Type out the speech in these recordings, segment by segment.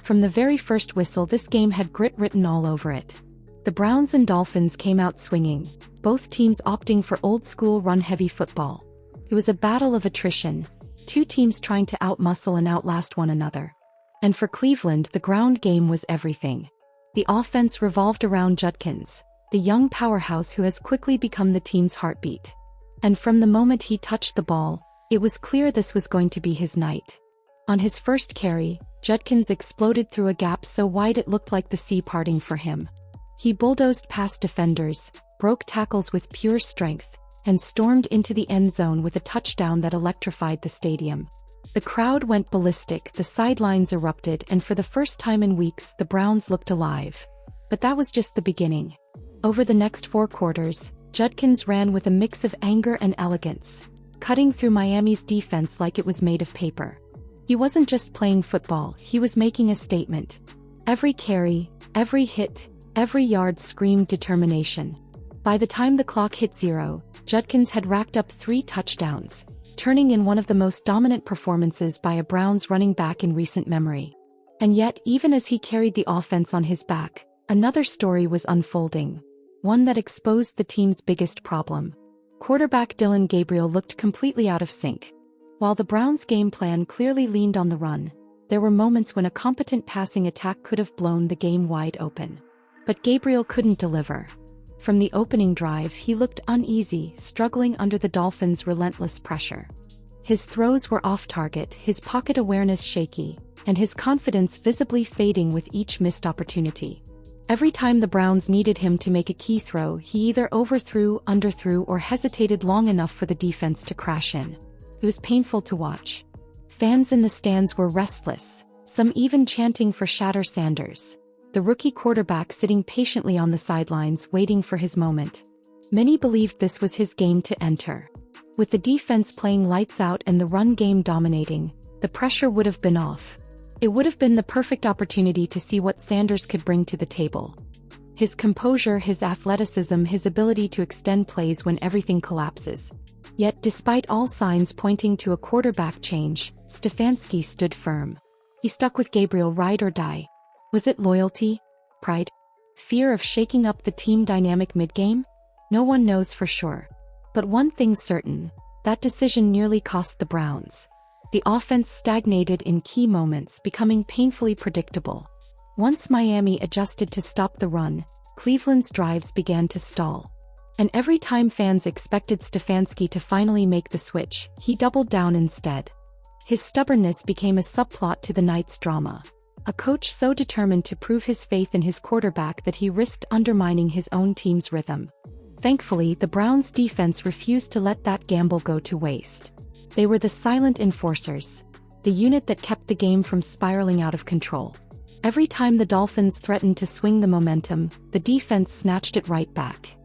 From the very first whistle, this game had grit written all over it. The Browns and Dolphins came out swinging, both teams opting for old-school run-heavy football. It was a battle of attrition, two teams trying to outmuscle and outlast one another. And for Cleveland, the ground game was everything. The offense revolved around Judkins, the young powerhouse who has quickly become the team's heartbeat. And from the moment he touched the ball, it was clear this was going to be his night. On his first carry, Judkins exploded through a gap so wide it looked like the sea parting for him. He bulldozed past defenders, broke tackles with pure strength, and stormed into the end zone with a touchdown that electrified the stadium. The crowd went ballistic, the sidelines erupted, and for the first time in weeks the Browns looked alive. But that was just the beginning. Over the next 4 quarters, Judkins ran with a mix of anger and elegance, cutting through Miami's defense like it was made of paper. He wasn't just playing football, he was making a statement. Every carry, every hit, every yard screamed determination. By the time the clock hit 0, Judkins had racked up 3 touchdowns, turning in one of the most dominant performances by a Browns running back in recent memory. And yet, even as he carried the offense on his back, another story was unfolding, one that exposed the team's biggest problem. Quarterback Dillon Gabriel looked completely out of sync. While the Browns' game plan clearly leaned on the run, there were moments when a competent passing attack could have blown the game wide open. But Gabriel couldn't deliver. From the opening drive, he looked uneasy, struggling under the Dolphins' relentless pressure. His throws were off target, his pocket awareness shaky, and his confidence visibly fading with each missed opportunity. Every time the Browns needed him to make a key throw, he either overthrew, underthrew, or hesitated long enough for the defense to crash in. It was painful to watch. Fans in the stands were restless, some even chanting for Shedeur Sanders, the rookie quarterback sitting patiently on the sidelines waiting for his moment. Many believed this was his game to enter. With the defense playing lights out and the run game dominating, the pressure would have been off. It would have been the perfect opportunity to see what Sanders could bring to the table. His composure, his athleticism, his ability to extend plays when everything collapses. Yet despite all signs pointing to a quarterback change, Stefanski stood firm. He stuck with Gabriel ride or die. Was it loyalty? Pride? Fear of shaking up the team dynamic mid-game? No one knows for sure. But one thing's certain, that decision nearly cost the Browns. The offense stagnated in key moments, becoming painfully predictable. Once Miami adjusted to stop the run, Cleveland's drives began to stall. And every time fans expected Stefanski to finally make the switch, he doubled down instead. His stubbornness became a subplot to the night's drama. A coach so determined to prove his faith in his quarterback that he risked undermining his own team's rhythm. Thankfully, the Browns' defense refused to let that gamble go to waste. They were the silent enforcers, the unit that kept the game from spiraling out of control. Every time the Dolphins threatened to swing the momentum, the defense snatched it right back.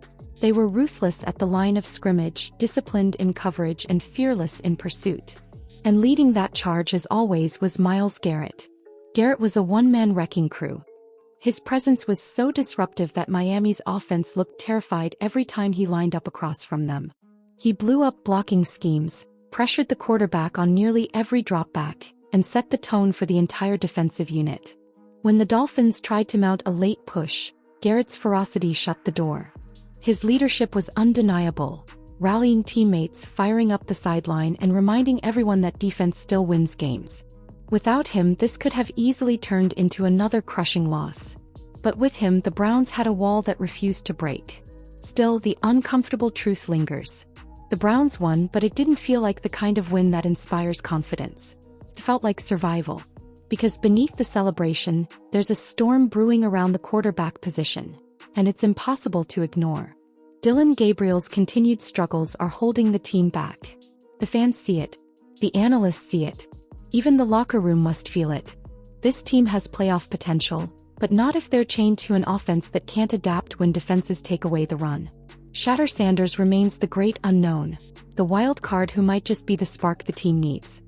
They were ruthless at the line of scrimmage, disciplined in coverage, and fearless in pursuit. And leading that charge, as always, was Myles Garrett. Garrett was a one-man wrecking crew. His presence was so disruptive that Miami's offense looked terrified every time he lined up across from them. He blew up blocking schemes, pressured the quarterback on nearly every dropback, and set the tone for the entire defensive unit. When the Dolphins tried to mount a late push, Garrett's ferocity shut the door. His leadership was undeniable, rallying teammates, firing up the sideline, and reminding everyone that defense still wins games. Without him, this could have easily turned into another crushing loss. But with him, the Browns had a wall that refused to break. Still, the uncomfortable truth lingers. The Browns won, but it didn't feel like the kind of win that inspires confidence. It felt like survival. Because beneath the celebration, there's a storm brewing around the quarterback position. And it's impossible to ignore. Dillon Gabriel's continued struggles are holding the team back. The fans see it. The analysts see it. Even the locker room must feel it. This team has playoff potential, but not if they're chained to an offense that can't adapt when defenses take away the run. Shedeur Sanders remains the great unknown, the wild card who might just be the spark the team needs.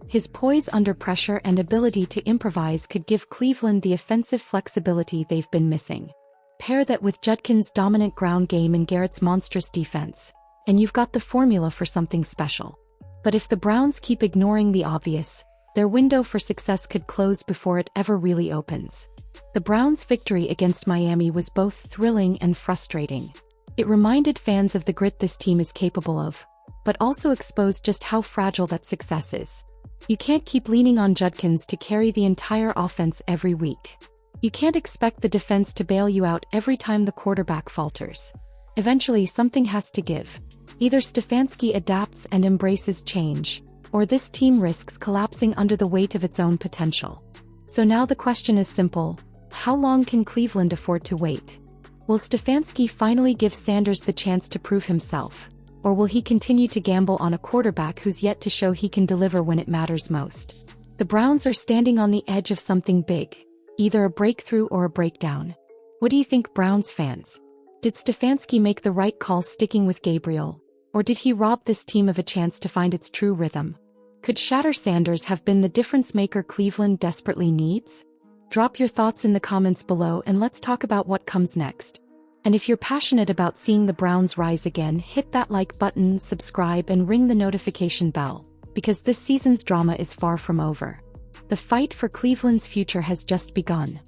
His poise under pressure and ability to improvise could give Cleveland the offensive flexibility they've been missing. Pair that with Judkins' dominant ground game and Garrett's monstrous defense, and you've got the formula for something special. But if the Browns keep ignoring the obvious, Their window for success could close before it ever really opens. The Browns' victory against Miami was both thrilling and frustrating. It reminded fans of the grit this team is capable of, but also exposed just how fragile that success is. You can't keep leaning on Judkins to carry the entire offense every week. You can't expect the defense to bail you out every time the quarterback falters. Eventually, something has to give. Either Stefanski adapts and embraces change, or this team risks collapsing under the weight of its own potential. So now the question is simple: how long can Cleveland afford to wait? Will Stefanski finally give Sanders the chance to prove himself? Or will he continue to gamble on a quarterback who's yet to show he can deliver when it matters most? The Browns are standing on the edge of something big, either a breakthrough or a breakdown. What do you think, Browns fans? Did Stefanski make the right call sticking with Gabriel, or did he rob this team of a chance to find its true rhythm? Could Shedeur Sanders have been the difference maker Cleveland desperately needs? Drop your thoughts in the comments below and let's talk about what comes next. And if you're passionate about seeing the Browns rise again, hit that like button, subscribe, and ring the notification bell, because this season's drama is far from over. The fight for Cleveland's future has just begun.